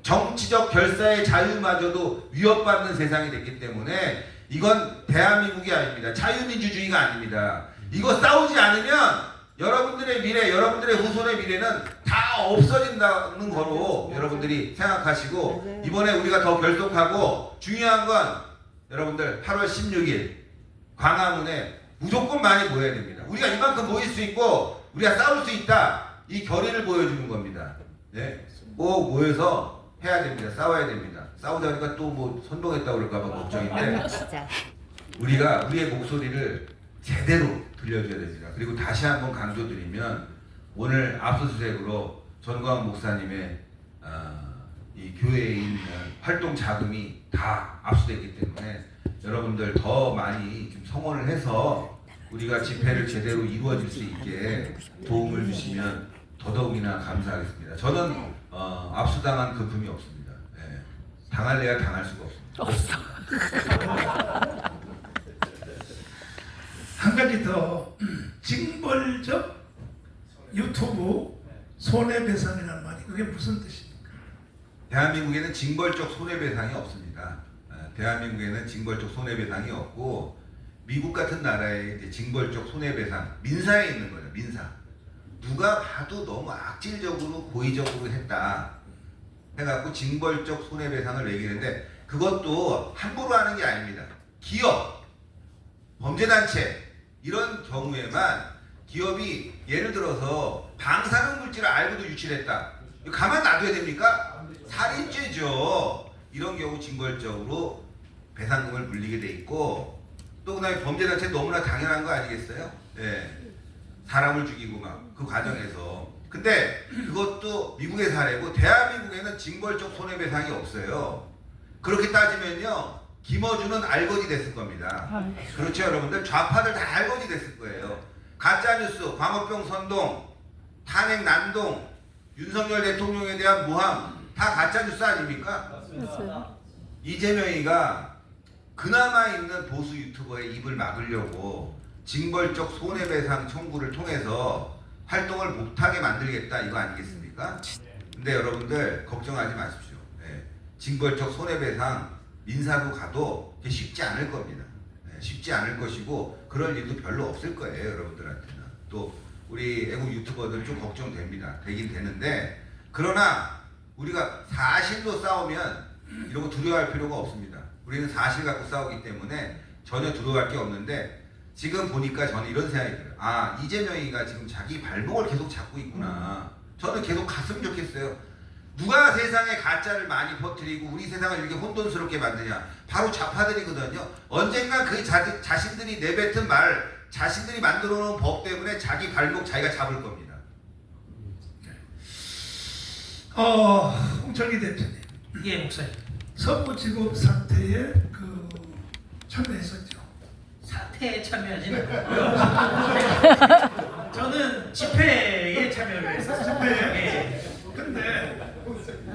정치적 결사의 자유마저도 위협받는 세상이 됐기 때문에 이건 대한민국이 아닙니다. 자유민주주의가 아닙니다. 이거 싸우지 않으면 여러분들의 미래, 여러분들의 후손의 미래는 다 없어진다는 거로 여러분들이 생각하시고, 이번에 우리가 더 결속하고 중요한 건 여러분들 8월 16일 광화문에 무조건 많이 모여야 됩니다. 우리가 이만큼 모일 수 있고 우리가 싸울 수 있다, 이 결의를 보여주는 겁니다. 네? 꼭 모여서 해야 됩니다. 싸워야 됩니다. 싸우자니까 또 뭐 선동했다고 그럴까봐 걱정인데, 우리가 우리의 목소리를 제대로 들려줘야 됩니다. 그리고 다시 한번 강조드리면, 오늘 압수수색으로 전광훈 목사님의 이 교회에 있는 활동 자금이 다 압수됐기 때문에 여러분들 더 많이 좀 성원을 해서 우리가 집회를 제대로 이루어질 수 있게 도움을 주시면 더더욱이나 감사하겠습니다. 저는 압수당한 금품이 없습니다. 예. 당할래야 당할 수가 없습니다. 한 가지 더, 징벌적 유튜브 손해배상이라는 말이 그게 무슨 뜻입니까? 대한민국에는 징벌적 손해배상이 없습니다. 대한민국에는 징벌적 손해배상이 없고, 미국 같은 나라에 이제 징벌적 손해배상, 민사에 있는 거예요. 민사. 누가 봐도 너무 악질적으로 고의적으로 했다 해갖고 징벌적 손해배상을 매기는데, 그것도 함부로 하는 게 아닙니다. 기업, 범죄단체 이런 경우에만 기업이 예를 들어서 방사능 물질을 알고도 유출했다, 이거 가만 놔둬야 됩니까? 살인죄죠. 이런 경우 징벌적으로 배상금을 물리게 돼 있고, 또 그다음에 범죄단체 너무나 당연한 거 아니겠어요? 예. 사람을 죽이고 막 그 과정에서. 근데 그것도 미국의 사례고, 대한민국에는 징벌적 손해배상이 없어요. 그렇게 따지면요, 김어준은 알거지 됐을 겁니다. 그렇죠, 여러분들? 좌파들 다 알거지 됐을 거예요. 가짜뉴스, 광우병 선동, 탄핵 난동, 윤석열 대통령에 대한 모함, 다 가짜뉴스 아닙니까? 이재명이가 그나마 있는 보수 유튜버의 입을 막으려고 징벌적 손해배상 청구를 통해서 활동을 못하게 만들겠다, 이거 아니겠습니까? 근데 여러분들 걱정하지 마십시오. 네. 징벌적 손해배상 민사로 가도 쉽지 않을 겁니다. 네. 쉽지 않을 것이고 그럴 일도 별로 없을 거예요, 여러분들한테는. 또 우리 애국 유튜버들 좀 걱정됩니다. 되긴 되는데, 그러나 우리가 사실로 싸우면 이런 거 두려워할 필요가 없습니다. 우리는 사실 갖고 싸우기 때문에 전혀 두려워할 게 없는데, 지금 보니까 저는 이런 생각이 들어요. 아, 이재명이가 지금 자기 발목을 계속 잡고 있구나. 저는 계속 갔으면 좋겠어요. 누가 세상에 가짜를 많이 퍼뜨리고 우리 세상을 이렇게 혼돈스럽게 만드냐? 바로 좌파들이거든요. 언젠가 그 자신들이 내뱉은 말, 자신들이 만들어 놓은 법 때문에 자기 발목 자기가 잡을 겁니다. 홍철기 대표님, 예, 목사님. 서부지법 사태에 참여했었죠. 사태에 참여하지는 않고요. 저는 집회에 참여를 했었어요. 집회에? 예. 근데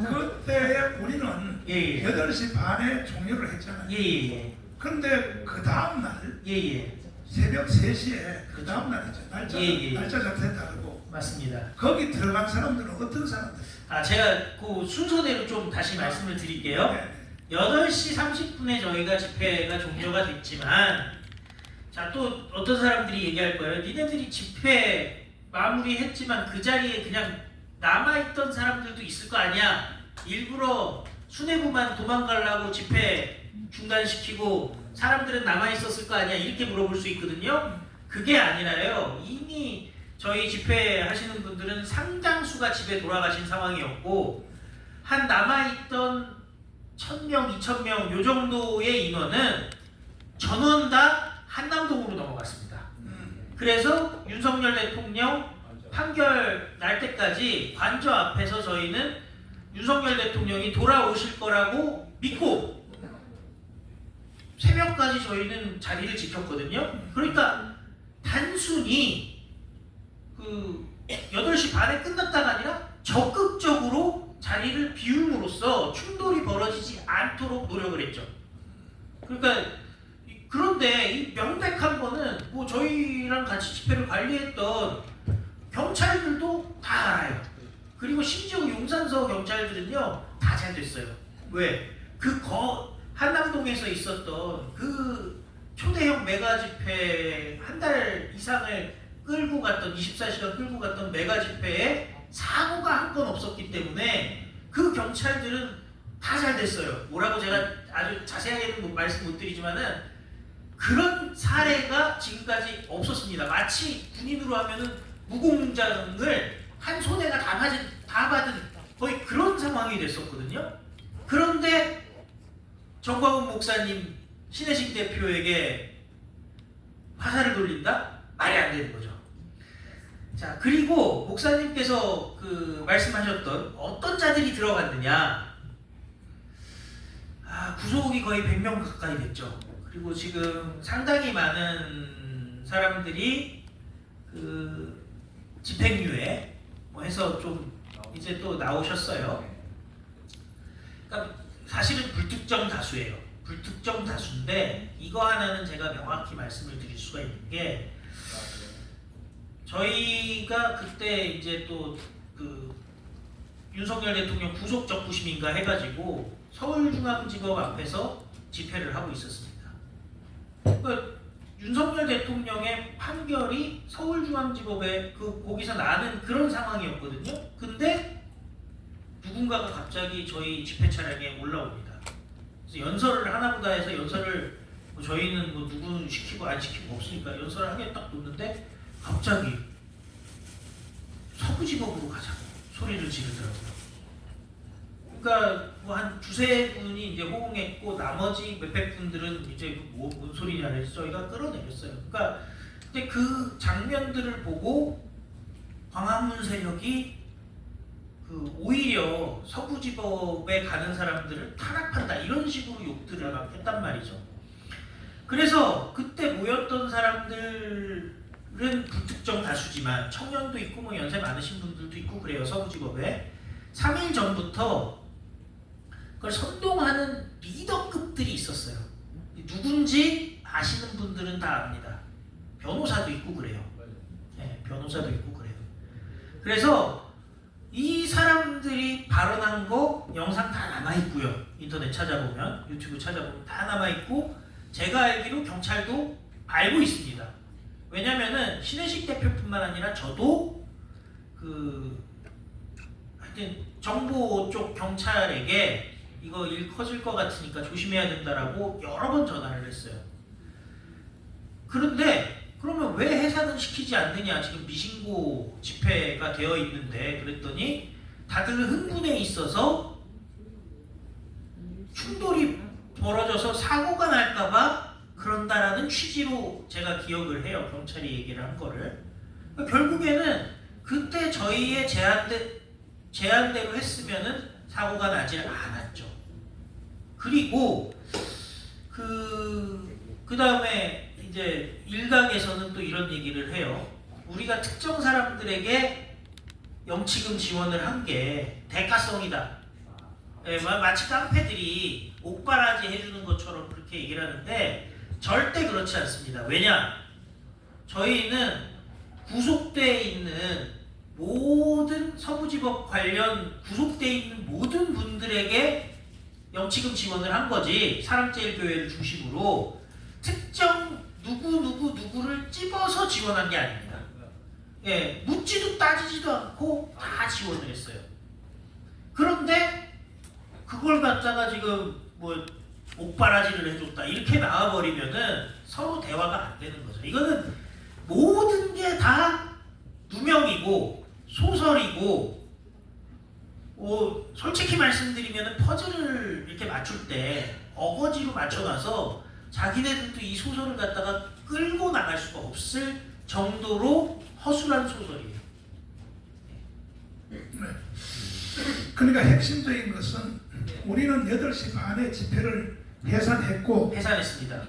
그때 우리는 예, 예. 8시 반에 종료를 했잖아요. 예. 그런데 그 다음날 예. 새벽 3시에 그 다음날이죠. 예. 날짜 자체에 다르고 맞습니다. 거기 들어간 사람들은 어떤 사람들? 제가 그 순서대로 좀 다시 말씀을 드릴게요. 네. 8시 30분에 저희가 집회가 종료가 됐지만, 자, 또 어떤 사람들이 얘기할 거예요. 니네들이 집회 마무리했지만 그 자리에 그냥 남아있던 사람들도 있을 거 아니야. 일부러 수뇌부만 도망가려고 집회 중단시키고 사람들은 남아있었을 거 아니야. 이렇게 물어볼 수 있거든요. 그게 아니라요. 이미 저희 집회 하시는 분들은 상당수가 집에 돌아가신 상황이었고, 한 남아있던 1000명, 2000명 요 정도의 인원은 전원 다 한남동으로 넘어갔습니다. 그래서 윤석열 대통령 판결 날 때까지 관저 앞에서 저희는 윤석열 대통령이 돌아오실 거라고 믿고 새벽까지 저희는 자리를 지켰거든요. 그러니까 단순히 8시 반에 끝났다가 아니라 적극적으로 자리를 비움으로써 충돌이 벌어지지 않도록 노력을 했죠. 그러니까 그런데 이 명백한 거는 뭐 저희랑 같이 집회를 관리했던 경찰들도 다 알아요. 그리고 심지어 용산서 경찰들은요 다 잘 됐어요. 왜? 한남동에서 있었던 그 초대형 메가 집회 한 달 이상을 끌고 갔던 24시간 끌고 갔던 메가 집회에 사고가 한 건 없었기 때문에 그 경찰들은 다 잘 됐어요. 뭐라고 제가 아주 자세하게는 말씀 못 드리지만은 그런 사례가 지금까지 없었습니다. 마치 군인으로 하면은 무공장을 한 소대가 다 받은 거의 그런 상황이 됐었거든요. 그런데 정광훈 목사님, 신혜식 대표에게 화살을 돌린다? 말이 안 되는 거죠. 자, 그리고 목사님께서 말씀하셨던 어떤 자들이 들어갔느냐. 구속이 거의 100명 가까이 됐죠. 그리고 지금 상당히 많은 사람들이 집행유예 해서 좀 이제 또 나오셨어요. 그러니까 사실은 불특정 다수예요. 불특정 다수인데 이거 하나는 제가 명확히 말씀을 드릴 수가 있는 게, 저희가 그때 이제 또 윤석열 대통령 구속 적부심인가 해가지고 서울중앙지법 앞에서 집회를 하고 있었습니다. 그러니까 윤석열 대통령의 판결이 서울중앙지법에 거기서 나는 그런 상황이었거든요. 근데 누군가가 갑자기 저희 집회 차량에 올라옵니다. 그래서 연설을 하나보다 해서 연설을 저희는 누구 시키고 안 시키고 없으니까 연설을 하게 딱 놓는데 갑자기 서부지법으로 가자고 소리를 지르더라고요. 그러니까 한 두세 분이 이제 호응했고 나머지 몇백 분들은 이제 뭔 소리냐 해서 저희가 끌어내렸어요. 그러니까 근데 그 장면들을 보고 광화문 세력이 오히려 서부지법에 가는 사람들을 탄압한다 이런 식으로 욕들을 막 했단 말이죠. 그래서 그때 모였던 사람들은 불특정 다수지만 청년도 있고 연세 많으신 분들도 있고 그래요. 서부지법에 3일 전부터 그걸 선동하는 리더급들이 있었어요. 누군지 아시는 분들은 다 압니다. 변호사도 있고 그래요. 네, 변호사도 있고 그래요. 그래서 이 사람들이 발언한 거 영상 다 남아있고요. 인터넷 찾아보면, 유튜브 찾아보면 다 남아있고, 제가 알기로 경찰도 알고 있습니다. 왜냐면은 신혜식 대표뿐만 아니라 저도 하여튼 정보 쪽 경찰에게 이거 일 커질 것 같으니까 조심해야 된다라고 여러 번 전화를 했어요. 그런데 그러면 왜 해산은 시키지 않느냐, 지금 미신고 집회가 되어 있는데. 그랬더니 다들 흥분해 있어서 충돌이 벌어져서 사고가 날까봐 그런다라는 취지로 제가 기억을 해요. 경찰이 얘기를 한 거를. 결국에는 그때 저희의 제안대로 했으면은 사고가 나질 않았죠. 그리고 그 다음에 이제 일각에서는 또 이런 얘기를 해요. 우리가 특정 사람들에게 영치금 지원을 한 게 대가성이다. 예, 마치 깡패들이 옥바라지 해주는 것처럼 그렇게 얘기를 하는데 절대 그렇지 않습니다. 왜냐? 저희는 구속되어 있는 모든 서부지법 관련 구속되어 있는 모든 분들에게 영치금 지원을 한 거지, 사랑제일교회를 중심으로 특정 누구를 찝어서 지원한 게 아닙니다. 예, 묻지도 따지지도 않고 다 지원을 했어요. 그런데 그걸 갖다가 지금 뭐 옥바라지를 해줬다 이렇게 나와버리면은 서로 대화가 안 되는 거죠. 이거는 모든 게 다 누명이고 소설이고, 솔직히 말씀드리면 퍼즐을 이렇게 맞출 때 어거지로 맞춰놔서 자기네들도 이 소설을 갖다가 끌고 나갈 수가 없을 정도로 허술한 소설이에요. 그러니까 핵심적인 것은 우리는 8시 반에 집회를 해산했고, 해산했습니다.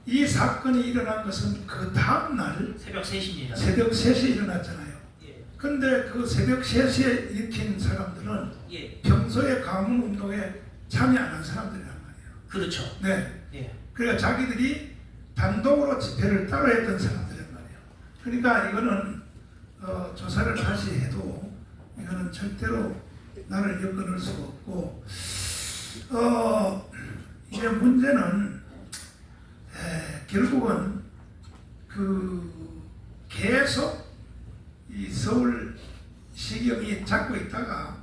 이 사건이 일어난 것은 그 다음날 새벽 3시입니다. 새벽 3시에 일어났잖아요. 예. 근데 그 새벽 3시에 일으킨 사람들은 예. 평소에 가문운동에 참여 안 한 사람들이란 말이에요. 그렇죠. 네. 예. 그러니까 자기들이 단독으로 집회를 따로 했던 사람들이란 말이에요. 그러니까 이거는 조사를 다시 해도 이거는 절대로 나를 엮어놓을 수가 없고, 이제 문제는 결국은 계속 이 서울시경이 잡고 있다가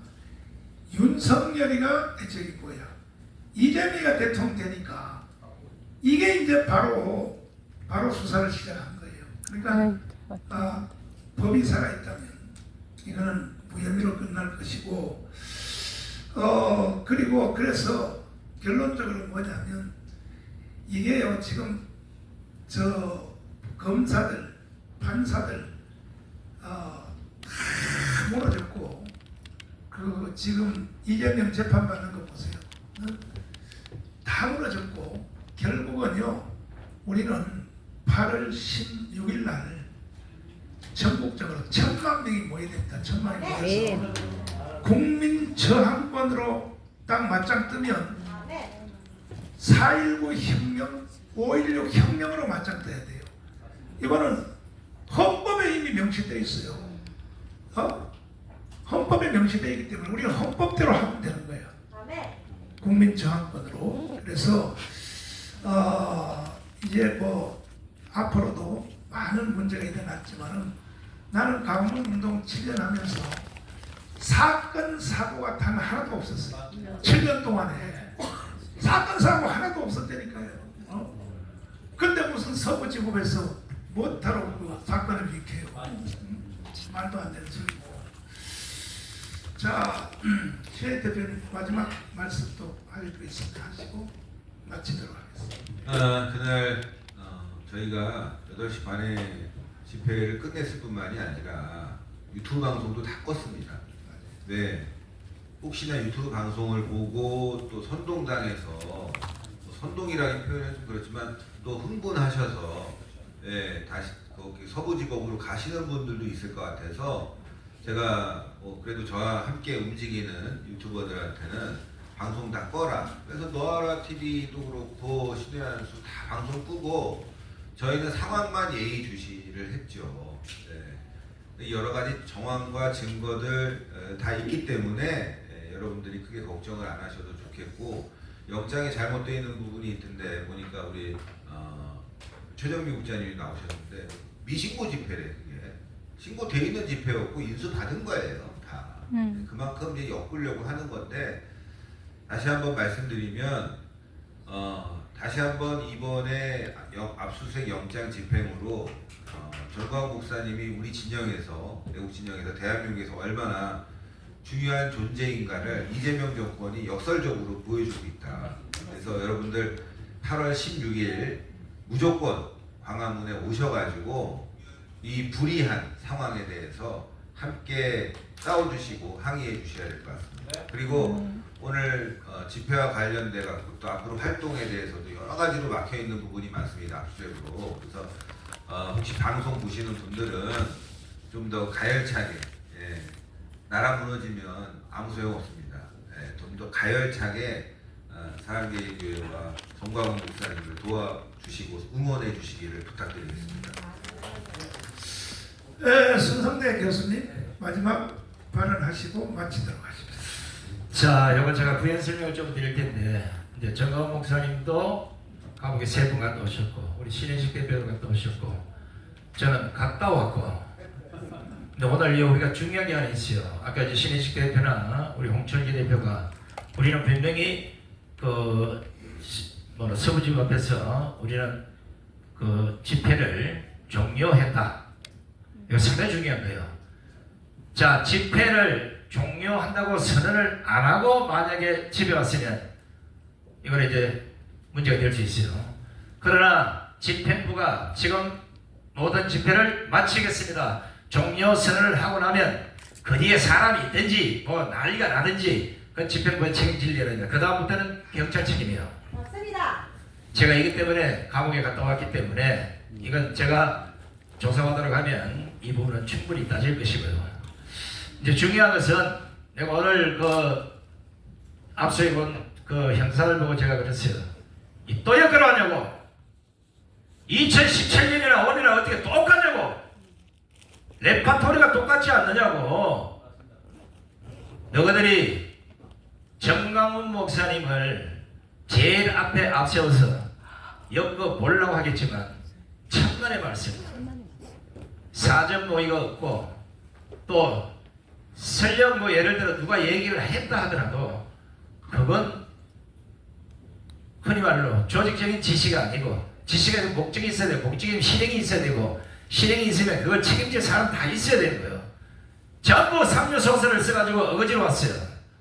윤석열이가 저기 뭐야 이재명이가 대통령 되니까 이게 이제 바로 수사를 시작한 거예요. 그러니까 법이 살아있다면 이거는 무혐의로 끝날 것이고, 그리고 그래서 결론적으로 뭐냐면 이게요, 지금 저 검사들, 판사들 다 무너졌고, 지금 이재명 재판 받는 거 보세요. 다 무너졌고, 결국은요, 우리는 8월 16일 날 전국적으로 1,000만 명이 모여야 됩니다. 1,000만이 모여서 국민 저항권으로 딱 맞짱 뜨면 4.19 혁명, 5.16 혁명으로 맞짱 떠야 돼요. 이거는 헌법에 이미 명시되어 있어요. 헌법에 명시되어 있기 때문에 우리는 헌법대로 하면 되는 거예요. 국민 저항권으로. 그래서 이제 뭐 앞으로도 많은 문제가 일어났지만은 나는 강원운동 7년 하면서 사건 사고가 단 하나도 없었어요. 7년 동안에 사건 사고 하나도 없었다니까요. 근데 무슨 서부지법에서 못하러 그 사건을 일으켜요. 말도 안 되는 소리고. 자, 최 대표님 마지막 말씀도 할 거 있으면 하시고 마치도록 하겠습니다. 그날 저희가 8시 반에 집회를 끝냈을 뿐만이 아니라 유튜브 방송도 다 껐습니다. 네, 혹시나 유튜브 방송을 보고 또 선동당해서, 뭐 선동이라는 표현은 좀 그렇지만 또 흥분하셔서 다시 거기 서부지법으로 가시는 분들도 있을 것 같아서 제가 그래도 저와 함께 움직이는 유튜버들한테는 방송 다 꺼라. 그래서 너아라 TV도 그렇고 신의 한수 다 방송 끄고 저희는 상황만 예의주시를 했죠. 네. 여러 가지 정황과 증거들 다 있기 때문에 여러분들이 크게 걱정을 안 하셔도 좋겠고, 영장에 잘못되어 있는 부분이 있던데 보니까 우리 최정미 국장님이 나오셨는데 미신고 집회래. 그게 신고되어 있는 집회였고 인수 받은 거예요. 다. 그만큼 이제 엮으려고 하는 건데, 다시 한번 말씀드리면 다시 한번 이번에 압수수색 영장 집행으로 전광 목사님이 우리 진영에서, 외국 진영에서 대한민국에서 얼마나 중요한 존재인가를 이재명 정권이 역설적으로 보여주고 있다. 그래서 여러분들 8월 16일 무조건 광화문에 오셔가지고 이 불이한 상황에 대해서 함께 싸워주시고 항의해 주셔야 될 것 같습니다. 그리고 오늘 집회와 관련돼 갖고 또 앞으로 활동에 대해서도 여러 가지로 막혀 있는 부분이 많습니다. 압수수색으로. 그래서 혹시 방송 보시는 분들은 좀 더 가열차게, 예, 나라 무너지면 아무 소용 없습니다. 예, 좀 더 가열차게 사랑제일교회와 정광훈 목사님을 도와주시고 응원해 주시기를 부탁드리겠습니다. 손성대 교수님 마지막 발언하시고 마치도록 하십시오. 자, 이건 제가 부연 설명을 좀 드릴 텐데, 이제 정광훈 목사님도 감옥에 3분 갔다 오셨고, 우리 신혜식 대표도 갔다 오셨고, 저는 갔다 왔고, 근데 오늘 우리가 중요한 게 하나 있어요. 아까 이제 신혜식 대표나 우리 홍철기 대표가 우리는 분명히 서부지구 앞에서 우리는 그 집회를 종료했다. 이거 상당히 중요한 거예요. 자, 집회를 종료한다고 선언을 안 하고 만약에 집에 왔으면 이건 이제 문제가 될 수 있어요. 그러나 집행부가 지금 모든 집회를 마치겠습니다. 종료 선언을 하고 나면 그 뒤에 사람이 있든지 뭐 난리가 나든지 그 집행부에 책임질 일입니다. 그 다음부터는 경찰 책임이에요. 맞습니다. 제가 이기 때문에 감옥에 갔다 왔기 때문에 이건 제가 조사하도록 하면 이 부분은 충분히 따질 것이고요. 이제 중요한 것은 내가 오늘 앞서에 본 그 형사를 보고 제가 그랬어요. 이 또 엮으러 왔냐고. 2017년이나 5년이나 어떻게 똑같냐고. 레파토리가 똑같지 않느냐고. 너희들이 정광훈 목사님을 제일 앞에 앞세워서 엮어 보려고 하겠지만 천만의 말씀. 사전 모의가 없고 또 설령 뭐 예를 들어 누가 얘기를 했다 하더라도 그건 흔히 말로 조직적인 지시가 아니고 지시가 목적이 있어야 되고 목적인 실행이 있어야 되고 실행이 있으면 그걸 책임질 사람 다 있어야 되는 거예요. 전부 삼류소설을 써가지고 어거지로 왔어요.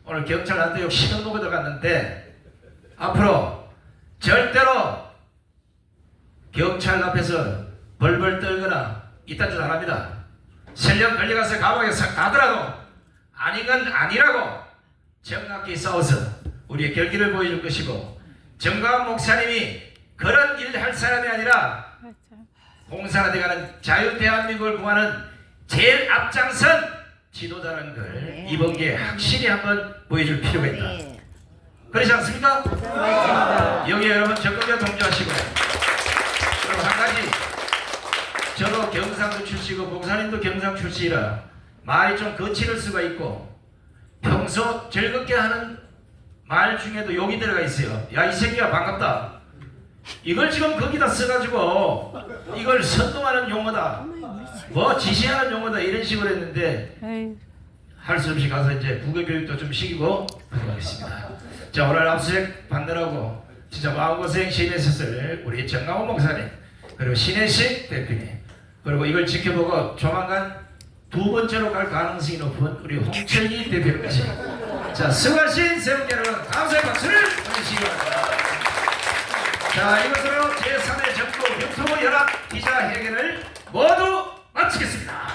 오늘 경찰한테 시간 보고 들어갔는데 앞으로 절대로 경찰 앞에서 벌벌 떨거나 이딴 짓 안 합니다. 설령 걸려가서 감옥에 싹 가더라도 아닌 건 아니라고 정확히 싸워서 우리의 결기를 보여줄 것이고 정광훈 목사님이 그런 일 할 사람이 아니라 공사가 돼가는 자유대한민국을 구하는 제일 앞장선 지도자라는 걸 이번 기회에 확실히 한번 보여줄 필요가 있다. 그렇지 않습니까? 여기에 여러분 적극적으로 동조하시고 그리고 한 가지 저도 경상도 출시고 목사님도 경상 출시라 말이 좀 거칠을 수가 있고 평소 즐겁게 하는 말 중에도 욕이 들어가 있어요. 야, 이 새끼야 반갑다. 이걸 지금 거기다 써가지고 이걸 선동하는 용어다. 뭐 지시하는 용어다 이런 식으로 했는데 할 수 없이 가서 이제 국어교육도 좀 시키고 하겠습니다. 자, 오늘 압수수색 받느라고 진짜 마음고생 심했었을 우리 정광훈 목사님 그리고 신혜식 대표님 그리고 이걸 지켜보고 조만간 두 번째로 갈 가능성이 높은 우리 홍철기 대표님까지 자, 수고하신 세분께 여러분 감사의 박수를 보내시기 바랍니다. 자, 이것으로 제3회 전국 유튜브 연합 기자회견을 모두 마치겠습니다.